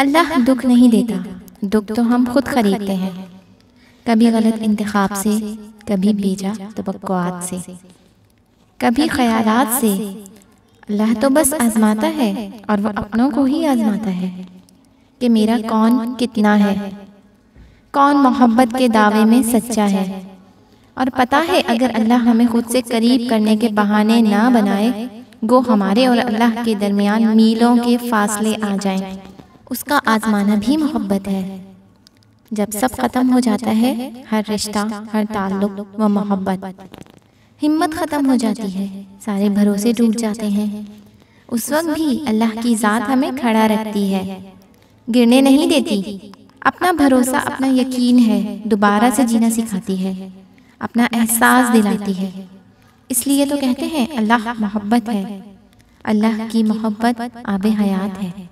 अल्लाह दुख नहीं देता, दुख तो हम खुद खरीदते हैं, कभी गलत इंतखाब से, कभी बेजा तवक्कुआत से, कभी ख्यालात से। अल्लाह तो बस आजमाता है और वह अपनों को ही आजमाता है कि मेरा कौन कितना है, कौन मोहब्बत के दावे में सच्चा है। और पता है अगर अल्लाह हमें खुद से करीब करने के बहाने ना बनाए, गो हमारे और अल्लाह के दरमियान मीलों के फासले आ जाएं। उसका आजमाना भी मोहब्बत है। जब सब खत्म हो जाता है, हर रिश्ता, हर ताल्लुक व मोहब्बत, हिम्मत खत्म हो जाती है, सारे भरोसे टूट जाते हैं, उस वक्त भी अल्लाह की ज़ात हमें खड़ा रखती है, गिरने नहीं देती। अपना भरोसा, अपना यकीन है, दोबारा से जीना सिखाती है, अपना एहसास दिलाती है। इसलिए तो कहते हैं अल्लाह मोहब्बत है। अल्लाह की मोहब्बत आबे हयात है।